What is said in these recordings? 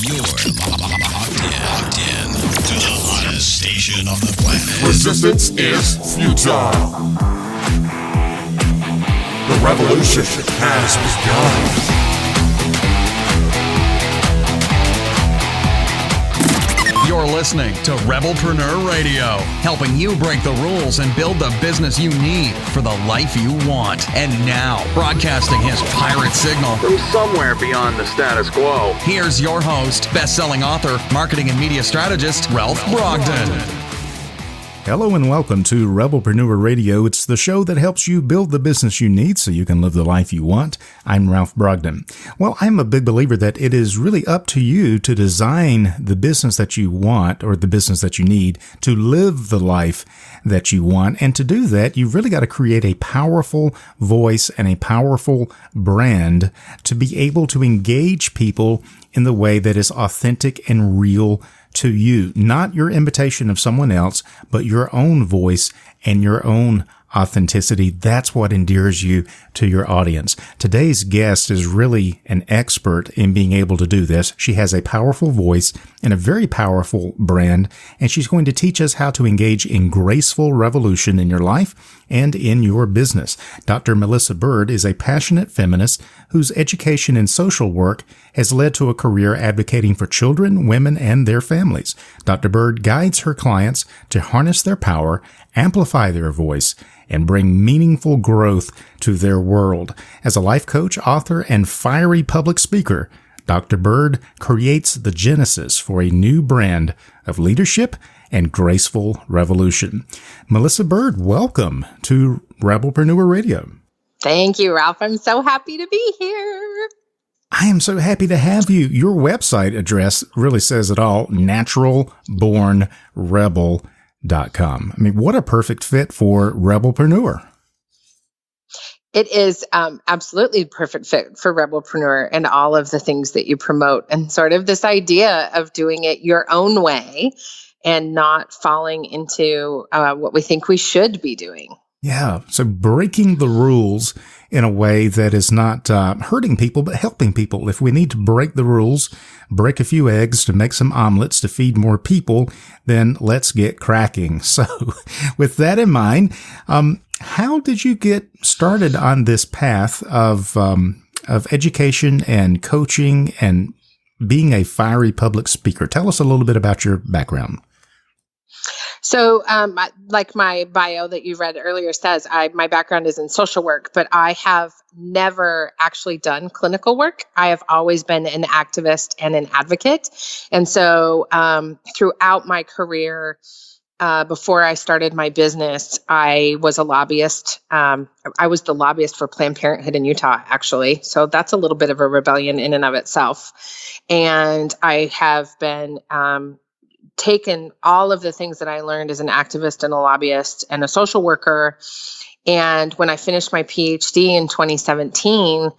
You're locked in to the hottest station on the planet. Resistance is futile. The revolution has begun. You're listening to Rebelpreneur Radio, helping you break the rules and build the business you need for the life you want. And now, broadcasting his pirate signal from somewhere beyond the status quo, here's your host, best-selling author, marketing and media strategist, Ralph Brogden. Hello and welcome to Rebelpreneur Radio. It's the show that helps you build the business you need so you can live the life you want. I'm Ralph Brogden. Well, I'm a big believer that it is really up to you to design the business that you want or the business that you need to live the life that you want. And to do that, you've really got to create a powerful voice and a powerful brand to be able to engage people in the way that is authentic and real to you, not your imitation of someone else, but your own voice and your own authenticity. That's what endears you to your audience. Today's guest is really an expert in being able to do this. She has a powerful voice and a very powerful brand, and she's going to teach us how to engage in graceful revolution in your life and in your business. Dr. Melissa Bird is a passionate feminist whose education in social work has led to a career advocating for children, women, and their families. Dr. Bird guides her clients to harness their power, amplify their voice, and bring meaningful growth to their world. As a life coach, author, and fiery public speaker, Dr. Bird creates the genesis for a new brand of leadership and graceful revolution. Melissa Bird, welcome to Rebelpreneur Radio. Thank you, Ralph. I'm so happy to be here. I am so happy to have you. Your website address really says it all, naturalbornrebel.com. I mean, what a perfect fit for Rebelpreneur. It is absolutely a perfect fit for Rebelpreneur and all of the things that you promote, and sort of this idea of doing it your own way and not falling into what we think we should be doing. Yeah. So breaking the rules in a way that is not hurting people, but helping people. If we need to break the rules, break a few eggs to make some omelets to feed more people, then let's get cracking. So with that in mind, how did you get started on this path of education and coaching and being a fiery public speaker? Tell us a little bit about your background. So, like my bio that you read earlier says, my background is in social work, but I have never actually done clinical work. I have always been an activist and an advocate. And so, throughout my career, before I started my business, I was a lobbyist. I was the lobbyist for Planned Parenthood in Utah, actually. So that's a little bit of a rebellion in and of itself. And I have been, taken all of the things that I learned as an activist and a lobbyist and a social worker. And when I finished my PhD in 2017,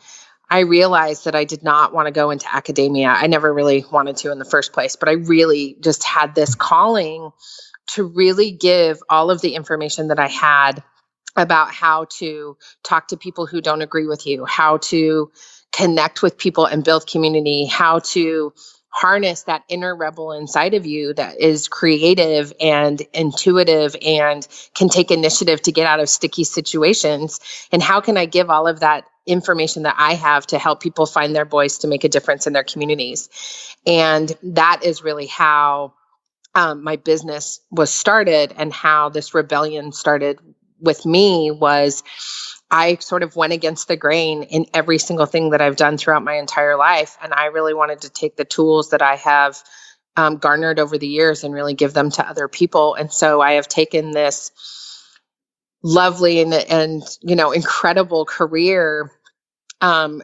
I realized that I did not want to go into academia. I never really wanted to in the first place, but I really just had this calling to really give all of the information that I had about how to talk to people who don't agree with you, how to connect with people and build community, how to harness that inner rebel inside of you that is creative and intuitive and can take initiative to get out of sticky situations. And how can I give all of that information that I have to help people find their voice to make a difference in their communities? And that is really how my business was started, and how this rebellion started with me was I sort of went against the grain in every single thing that I've done throughout my entire life. And I really wanted to take the tools that I have garnered over the years and really give them to other people. And so I have taken this lovely and incredible career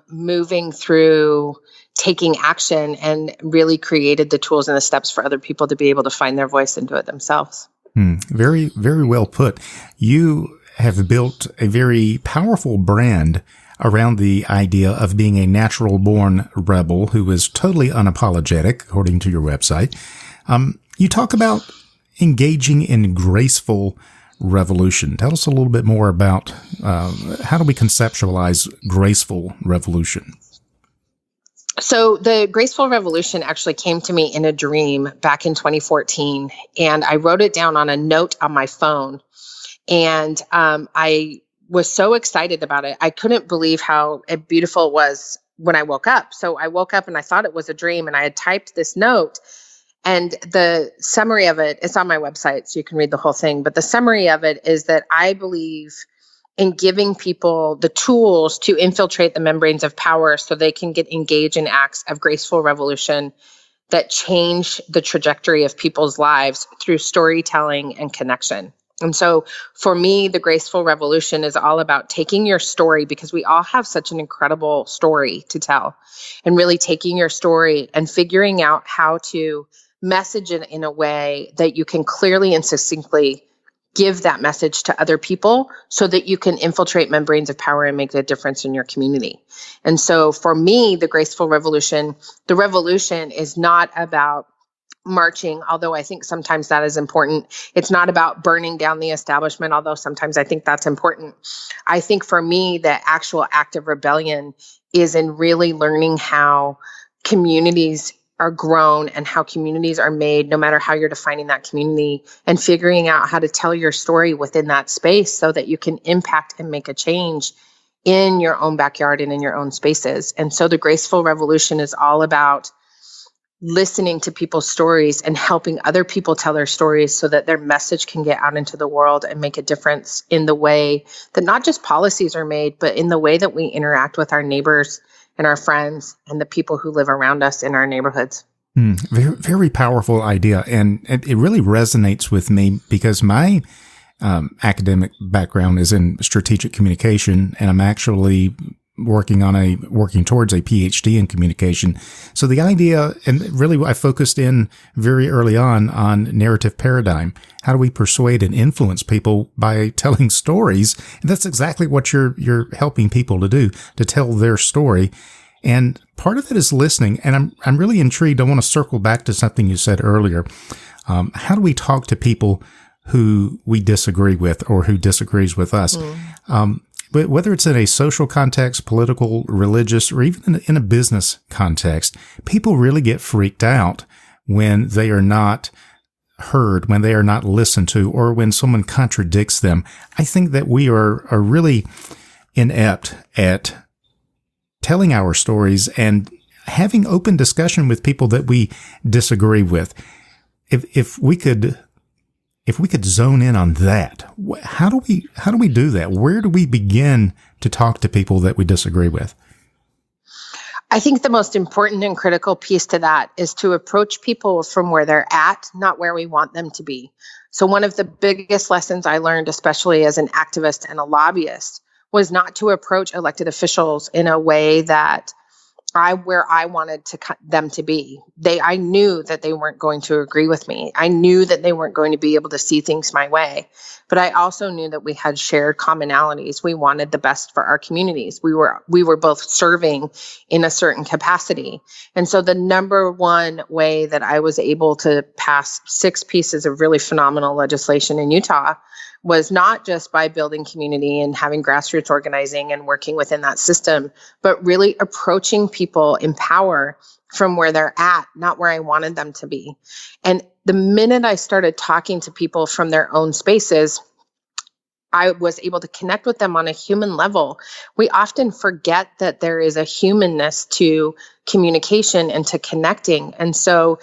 moving through taking action, and really created the tools and the steps for other people to be able to find their voice and do it themselves. Very, very well put. You have built a very powerful brand around the idea of being a natural-born rebel who is totally unapologetic, according to your website. You talk about engaging in graceful revolution. Tell us a little bit more about how do we conceptualize graceful revolution? So the Graceful Revolution actually came to me in a dream back in 2014, and I wrote it down on a note on my phone. And I was so excited about it. I couldn't believe how beautiful it was when I woke up. So I woke up and I thought it was a dream, and I had typed this note. And the summary of it, it's on my website, so you can read the whole thing. But the summary of it is that I believe in giving people the tools to infiltrate the membranes of power so they can get engaged in acts of graceful revolution that change the trajectory of people's lives through storytelling and connection. And so for me, the Graceful Revolution is all about taking your story, because we all have such an incredible story to tell, and really taking your story and figuring out how to message it in a way that you can clearly and succinctly give that message to other people so that you can infiltrate membranes of power and make a difference in your community. And so for me, the Graceful Revolution, the revolution is not about marching, although I think sometimes that is important. It's not about burning down the establishment, although sometimes I think that's important. I think for me, the actual act of rebellion is in really learning how communities are grown and how communities are made, no matter how you're defining that community, and figuring out how to tell your story within that space so that you can impact and make a change in your own backyard and in your own spaces. And so the Graceful Revolution is all about listening to people's stories and helping other people tell their stories so that their message can get out into the world and make a difference in the way that not just policies are made, but in the way that we interact with our neighbors and our friends and the people who live around us in our neighborhoods. Very, very powerful idea. And it really resonates with me because my academic background is in strategic communication, and I'm actually working towards a PhD in communication. So the idea, and really I focused in very early on narrative paradigm. How do we persuade and influence people by telling stories? And that's exactly what you're helping people to do, to tell their story. And part of it is listening. And I'm really intrigued. I want to circle back to something you said earlier. How do we talk to people who we disagree with or who disagrees with us? But whether it's in a social context, political, religious, or even in a business context, people really get freaked out when they are not heard, when they are not listened to, or when someone contradicts them. I think that we are really inept at telling our stories and having open discussion with people that we disagree with. If we could zone in on that, how do we do that? Where do we begin to talk to people that we disagree with? I think the most important and critical piece to that is to approach people from where they're at, not where we want them to be. So one of the biggest lessons I learned, especially as an activist and a lobbyist, was not to approach elected officials in a way that where I wanted them to be. I knew that they weren't going to agree with me. I knew that they weren't going to be able to see things my way. But I also knew that we had shared commonalities. We wanted the best for our communities. We were both serving in a certain capacity. And so the number one way that I was able to pass 6 pieces of really phenomenal legislation in Utah was not just by building community and having grassroots organizing and working within that system, but really approaching people in power from where they're at, not where I wanted them to be. And the minute I started talking to people from their own spaces, I was able to connect with them on a human level. We often forget that there is a humanness to communication and to connecting. And so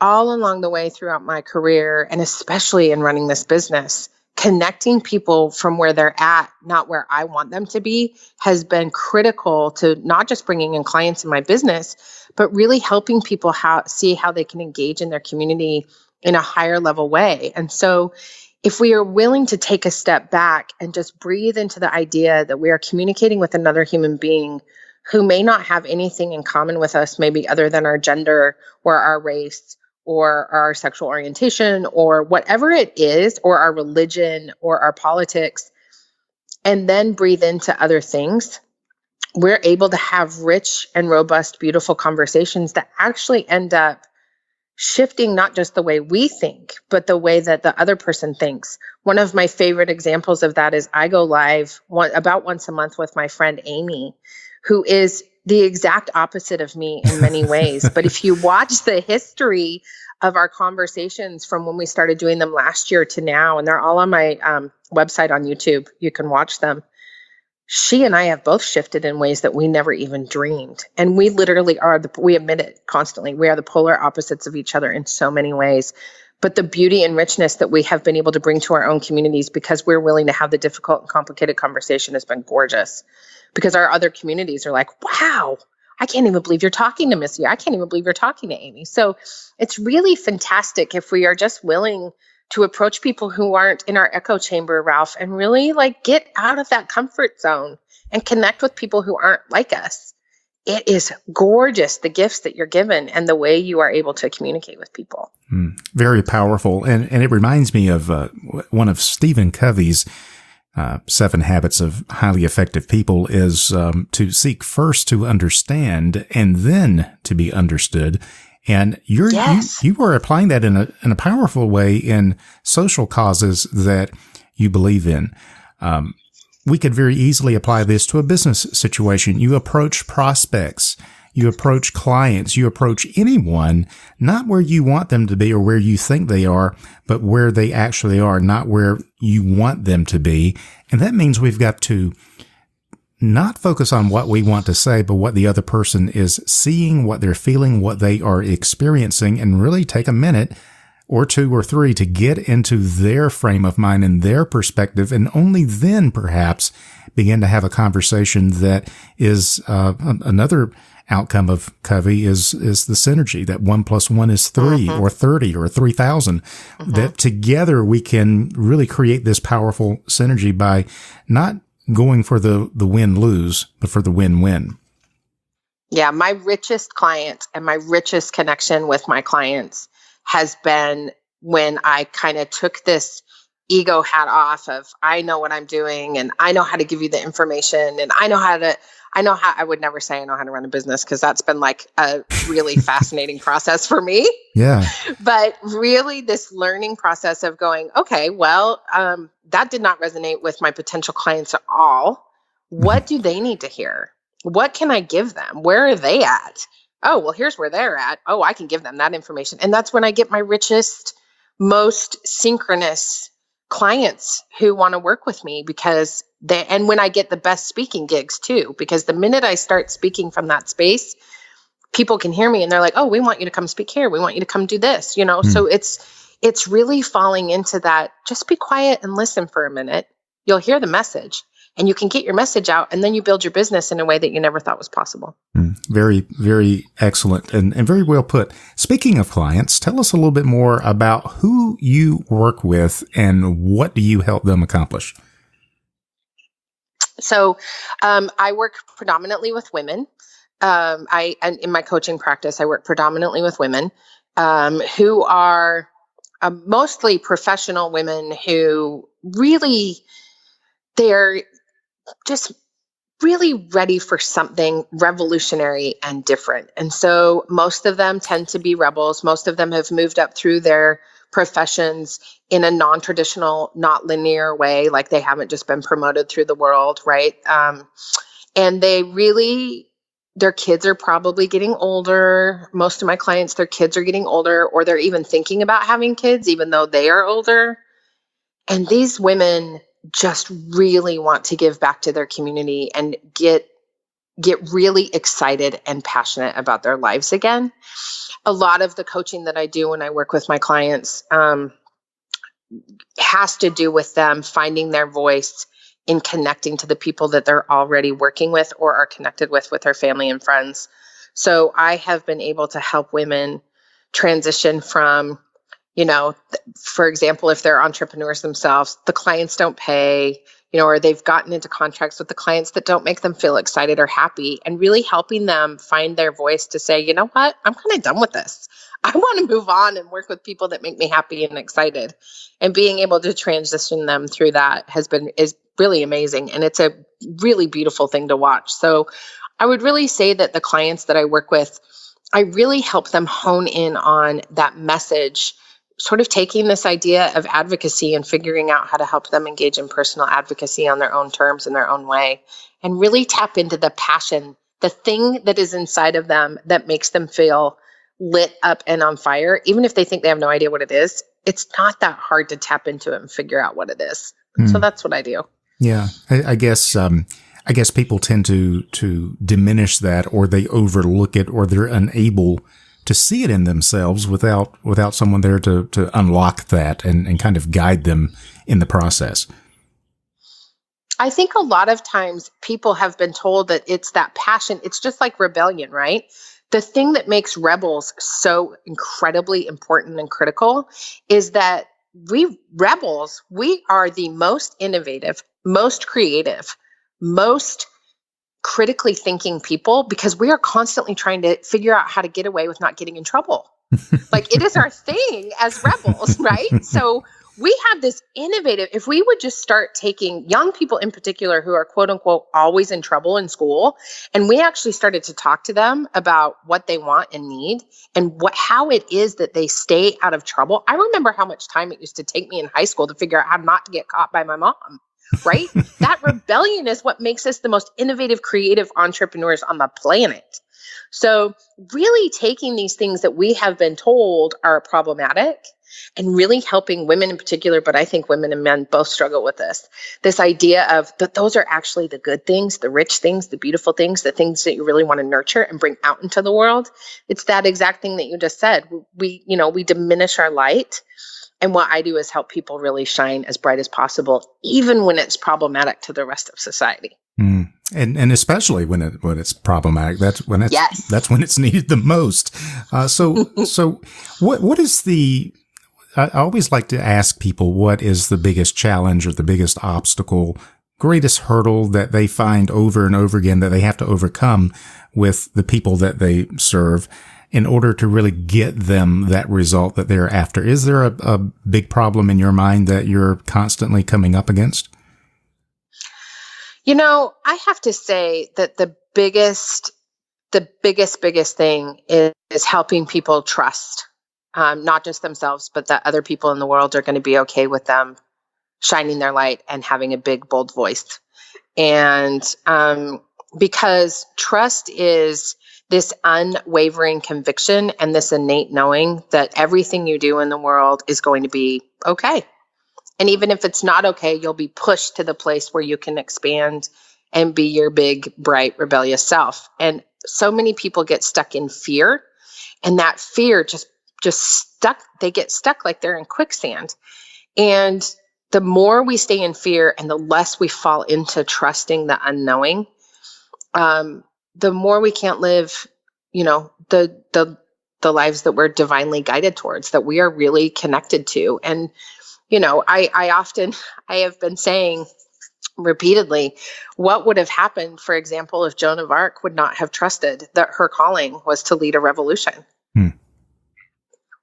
all along the way throughout my career, and especially in running this business, connecting people from where they're at, not where I want them to be, has been critical to not just bringing in clients in my business, but really helping people see how they can engage in their community in a higher level way. And so if we are willing to take a step back and just breathe into the idea that we are communicating with another human being who may not have anything in common with us, maybe other than our gender or our race, or our sexual orientation, or whatever it is, or our religion, or our politics, and then breathe into other things, we're able to have rich and robust, beautiful conversations that actually end up shifting not just the way we think, but the way that the other person thinks. One of my favorite examples of that is I go live about once a month with my friend Amy, who is the exact opposite of me in many ways. But if you watch the history of our conversations from when we started doing them last year to now, and they're all on my website on YouTube, you can watch them. She and I have both shifted in ways that we never even dreamed. And we literally we admit it constantly, we are the polar opposites of each other in so many ways. But the beauty and richness that we have been able to bring to our own communities because we're willing to have the difficult and complicated conversation has been gorgeous. Because our other communities are like, wow, I can't even believe you're talking to Missy. I can't even believe you're talking to Amy. So it's really fantastic if we are just willing to approach people who aren't in our echo chamber, Ralph, and really like get out of that comfort zone and connect with people who aren't like us. It is gorgeous, the gifts that you're given and the way you are able to communicate with people. Very powerful. And it reminds me of one of Stephen Covey's 7 Habits of Highly Effective People is to seek first to understand and then to be understood. And you are applying that in a powerful way in social causes that you believe in. We could very easily apply this to a business situation. You approach prospects, you approach clients, you approach anyone, not where you want them to be or where you think they are, but where they actually are, not where you want them to be. And that means we've got to not focus on what we want to say, but what the other person is seeing, what they're feeling, what they are experiencing, and really take a minute or 2 or 3 to get into their frame of mind and their perspective, and only then perhaps begin to have a conversation that is another outcome of Covey is the synergy, that 1 + 1 is 3 or 30 or 3,000, that together we can really create this powerful synergy by not going for the win-lose, but for the win-win. Yeah, my richest client and my richest connection with my clients has been when I kind of took this ego hat off of, I know what I'm doing and I know how to give you the information and I would never say I know how to run a business because that's been like a really fascinating process for me. Yeah. But really this learning process of going, okay, well, that did not resonate with my potential clients at all. What do they need to hear? What can I give them? Where are they at? Oh, well, here's where they're at. Oh, I can give them that information. And that's when I get my richest, most synchronous clients who want to work with me and when I get the best speaking gigs too, because the minute I start speaking from that space, people can hear me and they're like, oh, we want you to come speak here. We want you to come do this, So it's really falling into that. Just be quiet and listen for a minute. You'll hear the message and you can get your message out and then you build your business in a way that you never thought was possible. Very, very excellent and very well put. Speaking of clients, tell us a little bit more about who you work with and what do you help them accomplish? So I work predominantly with women. And in my coaching practice, I work predominantly with women who are mostly professional women who really, they're just really ready for something revolutionary and different. And so most of them tend to be rebels. Most of them have moved up through their professions in a non-traditional, not linear way, like they haven't just been promoted through the world, right? And their kids are probably getting older. Most of my clients, their kids are getting older, or they're even thinking about having kids, even though they are older. And these women just really want to give back to their community and get really excited and passionate about their lives again. A lot of the coaching that I do when I work with my clients has to do with them finding their voice in connecting to the people that they're already working with or are connected with their family and friends. So I have been able to help women transition from, for example, if they're entrepreneurs themselves, the clients don't pay, or they've gotten into contracts with the clients that don't make them feel excited or happy, and really helping them find their voice to say, you know what, I'm kind of done with this. I want to move on and work with people that make me happy and excited. And being able to transition them through that is really amazing. And it's a really beautiful thing to watch. So I would really say that the clients that I work with, I really help them hone in on that message, sort of taking this idea of advocacy and figuring out how to help them engage in personal advocacy on their own terms in their own way, and really tap into the passion the thing that is inside of them that makes them feel lit up and on fire, even if they think they have no idea what it is, it's not that hard to tap into it and figure out what it is. So that's what I do. Yeah. I guess people tend to diminish that, or they overlook it, or they're unable to see it in themselves without someone there to unlock that and kind of guide them in the process. I think a lot of times people have been told that it's that passion. It's just like rebellion, right? The thing that makes rebels so incredibly important and critical is that we are the most innovative, most creative, most critically thinking people, because we are constantly trying to figure out how to get away with not getting in trouble. Like, it is our thing as rebels, right? So we have this innovative, if we would just start taking young people in particular who are quote unquote always in trouble in school, and we actually started to talk to them about what they want and need and how it is that they stay out of trouble. I remember how much time it used to take me in high school to figure out how not to get caught by my mom. Right? That rebellion is what makes us the most innovative, creative entrepreneurs on the planet. So really taking these things that we have been told are problematic and really helping women in particular, but I think women and men both struggle with this idea of that those are actually the good things, the rich things, the beautiful things, the things that you really want to nurture and bring out into the world. It's that exact thing that you just said. We diminish our light. And what I do is help people really shine as bright as possible, even when it's problematic to the rest of society. And especially when it's problematic, that's when it's needed the most. So what is I always like to ask people, what is the biggest challenge or the biggest obstacle, greatest hurdle that they find over and over again that they have to overcome with the people that they serve in order to really get them that result that they're after? Is there a big problem in your mind that you're constantly coming up against? I have to say that the biggest thing is helping people trust, not just themselves, but that other people in the world are going to be okay with them shining their light and having a big, bold voice. And because trust is this unwavering conviction and this innate knowing that everything you do in the world is going to be okay. And even if it's not okay, you'll be pushed to the place where you can expand and be your big, bright, rebellious self. And so many people get stuck in fear, and that fear just stuck. They get stuck like they're in quicksand. And the more we stay in fear and the less we fall into trusting the unknowing, the more we can't live, the lives that we're divinely guided towards, that we are really connected to. And, I have been saying repeatedly, what would have happened, for example, if Joan of Arc would not have trusted that her calling was to lead a revolution?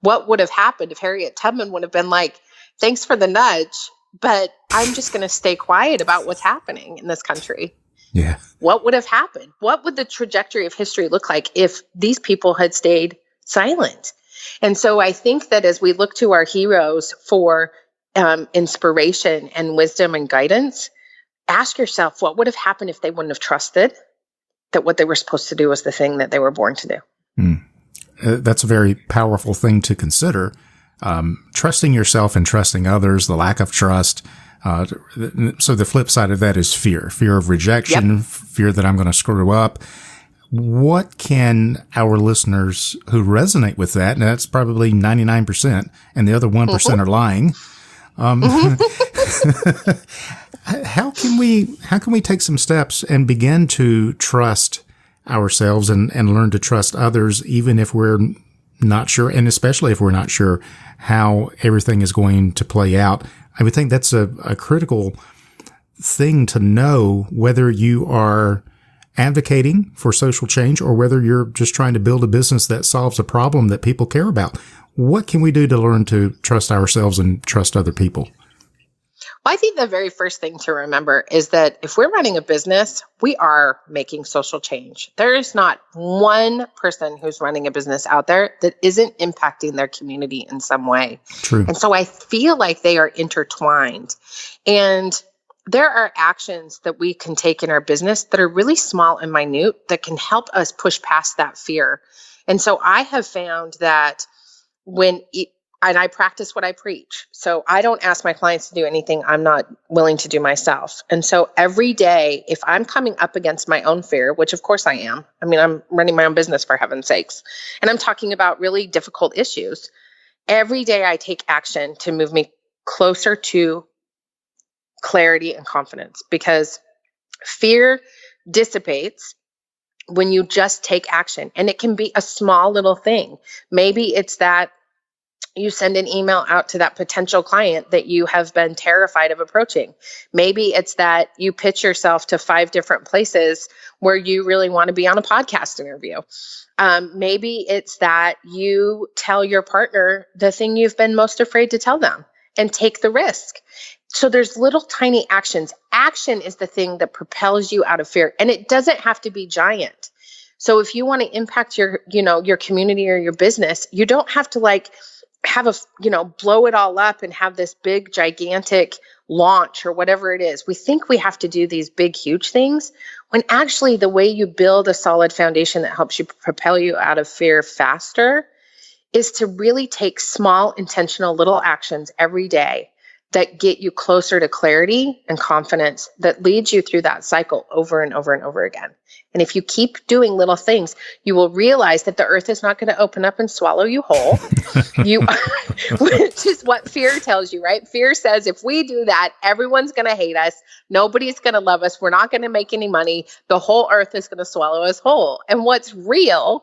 What would have happened if Harriet Tubman would have been like, thanks for the nudge, but I'm just going to stay quiet about what's happening in this country? Yeah. What would have happened? What would the trajectory of history look like if these people had stayed silent? And so I think that as we look to our heroes for inspiration and wisdom and guidance, ask yourself, what would have happened if they wouldn't have trusted that what they were supposed to do was the thing that they were born to do? That's a very powerful thing to consider. Trusting yourself and trusting others, the lack of trust. So the flip side of that is fear of rejection, fear that I'm going to screw up. What can our listeners who resonate with that, and that's probably 99%, and the other 1% are lying. How can we take some steps and begin to trust ourselves and learn to trust others, even if we're not sure, and especially if we're not sure how everything is going to play out? I would think that's a critical thing to know, whether you are advocating for social change or whether you're just trying to build a business that solves a problem that people care about. What can we do to learn to trust ourselves and trust other people? Well, I think the very first thing to remember is that if we're running a business, we are making social change. There is not one person who's running a business out there that isn't impacting their community in some way. True. And so I feel like they are intertwined. And there are actions that we can take in our business that are really small and minute that can help us push past that fear. And so I have found that and I practice what I preach. So I don't ask my clients to do anything I'm not willing to do myself. And so every day, if I'm coming up against my own fear, which of course I am, I mean, I'm running my own business for heaven's sakes, and I'm talking about really difficult issues, every day I take action to move me closer to clarity and confidence, because fear dissipates when you just take action. And it can be a small little thing. Maybe it's that you send an email out to that potential client that you have been terrified of approaching. Maybe it's that you pitch yourself to 5 different places where you really want to be on a podcast interview. Maybe it's that you tell your partner the thing you've been most afraid to tell them and take the risk. So there's little tiny actions. Action is the thing that propels you out of fear, and it doesn't have to be giant. So if you want to impact your community or your business, you don't have to have blow it all up and have this big, gigantic launch or whatever it is. We think we have to do these big, huge things, when actually the way you build a solid foundation that helps you propel you out of fear faster is to really take small, intentional little actions every day that get you closer to clarity and confidence, that leads you through that cycle over and over and over again. And if you keep doing little things, you will realize that the earth is not going to open up and swallow you whole, which is what fear tells you, right? Fear says if we do that, everyone's going to hate us. Nobody's going to love us. We're not going to make any money. The whole earth is going to swallow us whole. And what's real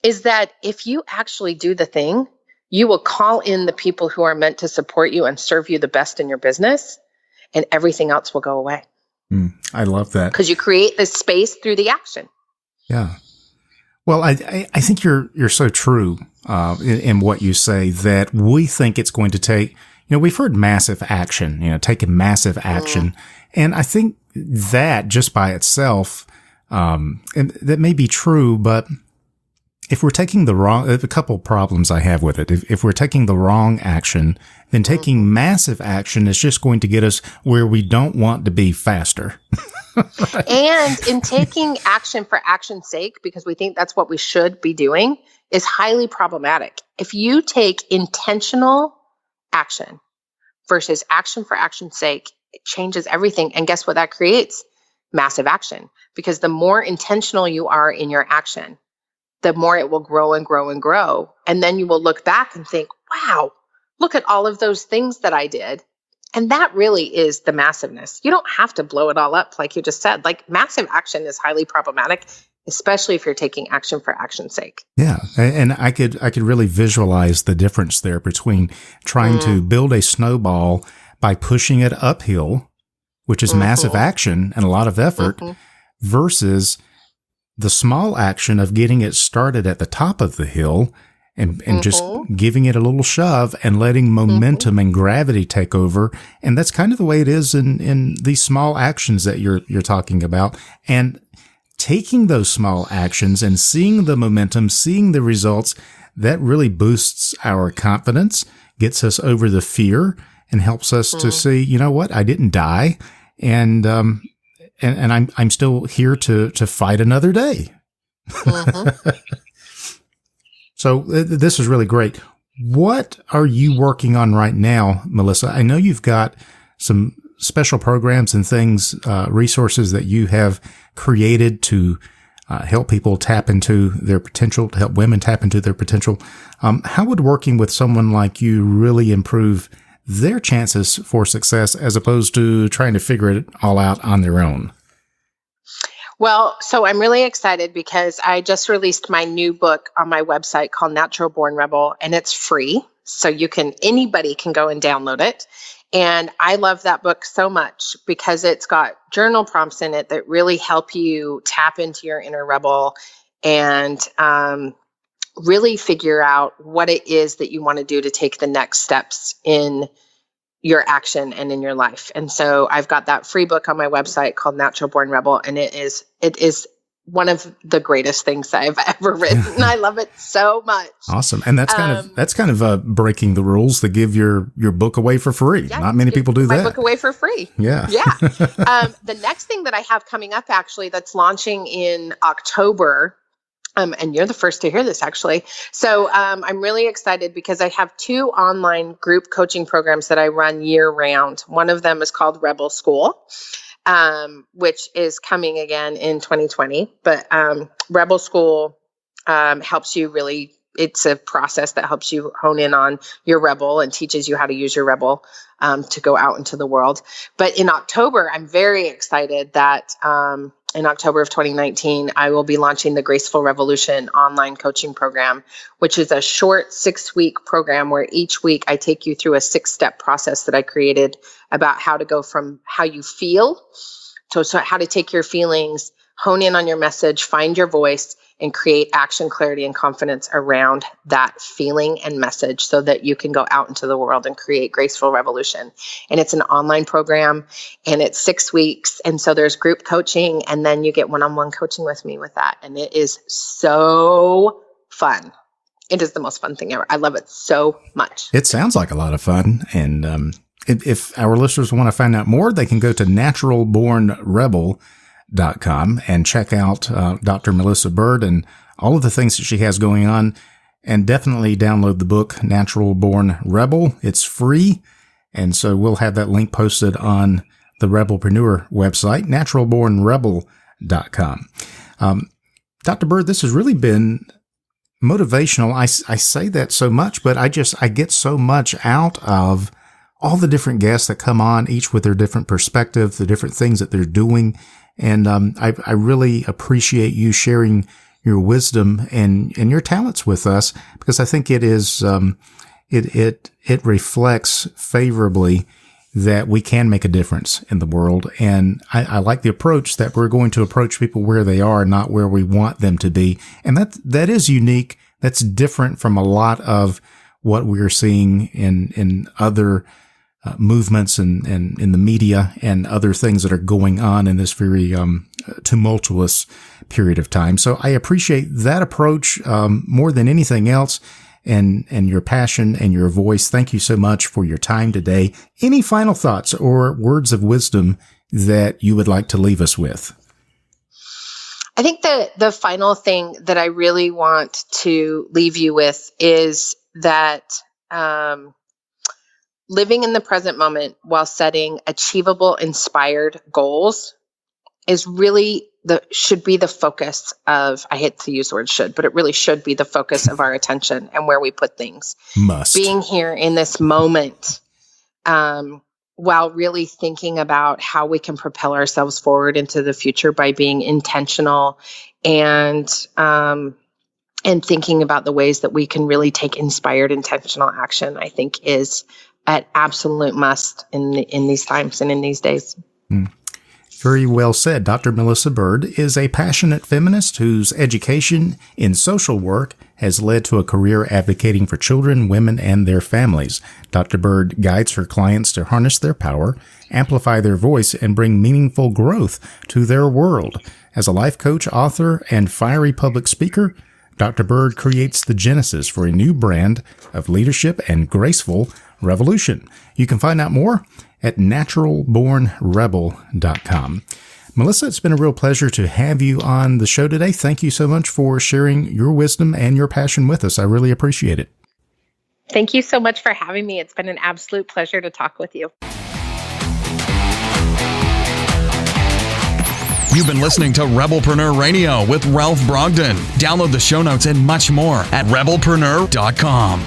is that if you actually do the thing, you will call in the people who are meant to support you and serve you the best in your business, and everything else will go away. I love that. Because you create this space through the action. Yeah. Well, I think you're so true in what you say, that we think it's going to take, we've heard massive action, taking massive action. And I think that just by itself, and that may be true, but if we're taking a couple of problems I have with it. If we're taking the wrong action, then taking massive action is just going to get us where we don't want to be faster. Right? And in taking action for action's sake, because we think that's what we should be doing, is highly problematic. If you take intentional action versus action for action's sake, it changes everything. And guess what that creates? Massive action. Because the more intentional you are in your action, the more it will grow and grow and grow. And then you will look back and think, wow, look at all of those things that I did. And that really is the massiveness. You don't have to blow it all up, like you just said. Massive action is highly problematic, especially if you're taking action for action's sake. Yeah. And I could really visualize the difference there between trying to build a snowball by pushing it uphill, which is massive action and a lot of effort, versus the small action of getting it started at the top of the hill and just giving it a little shove and letting momentum and gravity take over. And that's kind of the way it is in these small actions that you're talking about. And taking those small actions and seeing the momentum, seeing the results, that really boosts our confidence, gets us over the fear, and helps us to see, you know what, I didn't die. And I'm still here to fight another day. So this is really great. What are you working on right now, Melissa? I know you've got some special programs and things, resources that you have created to help people tap into their potential, to help women tap into their potential. How would working with someone like you really improve their chances for success as opposed to trying to figure it all out on their own? Well, so I'm really excited because I just released my new book on my website called Natural Born Rebel, and it's free. So anybody can go and download it. And I love that book so much because it's got journal prompts in it that really help you tap into your inner rebel and really figure out what it is that you want to do to take the next steps in your action and in your life. And so I've got that free book on my website called Natural Born Rebel, and it is one of the greatest things I've ever written. I love it so much. Awesome. And that's kind of breaking the rules to give your book away for free. Yeah, not many people do that. My book away for free. Yeah. Yeah. The next thing that I have coming up, actually, that's launching in October, and you're the first to hear this, actually. So I'm really excited because I have 2 online group coaching programs that I run year round. One of them is called Rebel School, which is coming again in 2020. But Rebel School helps you really, it's a process that helps you hone in on your rebel and teaches you how to use your rebel to go out into the world. But in October, I'm very excited that in October of 2019, I will be launching the Graceful Revolution online coaching program, which is a short 6-week program where each week I take you through a 6-step process that I created about how to go from how you feel to how to take your feelings, hone in on your message, find your voice, and create action, clarity, and confidence around that feeling and message so that you can go out into the world and create graceful revolution. And it's an online program and it's 6 weeks. And so there's group coaching and then you get one-on-one coaching with me with that. And it is so fun. It is the most fun thing ever. I love it so much. It sounds like a lot of fun. And if our listeners want to find out more, they can go to naturalbornrebel.com and check out Dr. Melissa Bird and all of the things that she has going on, and definitely download the book Natural Born Rebel. It's free, and so we'll have that link posted on the Rebelpreneur website, naturalbornrebel.com. Dr. Bird, this has really been motivational. I say that so much, but I get so much out of all the different guests that come on, each with their different perspective, the different things that they're doing. And I really appreciate you sharing your wisdom and your talents with us, because I think it is it reflects favorably that we can make a difference in the world. And I like the approach that we're going to approach people where they are, not where we want them to be. And that is unique. That's different from a lot of what we're seeing in other movements and in the media and other things that are going on in this very tumultuous period of time. So I appreciate that approach more than anything else, and your passion and your voice. Thank you so much for your time today. Any final thoughts or words of wisdom that you would like to leave us with? I think the final thing that I really want to leave you with is that living in the present moment while setting achievable, inspired goals is really should be the focus of, I hate to use the word should, but it really should be the focus of our attention and where we put things. Must. Being here in this moment, while really thinking about how we can propel ourselves forward into the future by being intentional and thinking about the ways that we can really take inspired, intentional action, I think is an absolute must in these times and in these days. Very well said. Dr. Melissa Bird is a passionate feminist whose education in social work has led to a career advocating for children, women, and their families. Dr. Bird guides her clients to harness their power, amplify their voice, and bring meaningful growth to their world. As a life coach, author, and fiery public speaker, Dr. Bird creates the genesis for a new brand of leadership and graceful revolution. You can find out more at naturalbornrebel.com. Melissa, it's been a real pleasure to have you on the show today. Thank you so much for sharing your wisdom and your passion with us. I really appreciate it. Thank you so much for having me. It's been an absolute pleasure to talk with you. You've been listening to Rebelpreneur Radio with Ralph Brogden. Download the show notes and much more at rebelpreneur.com.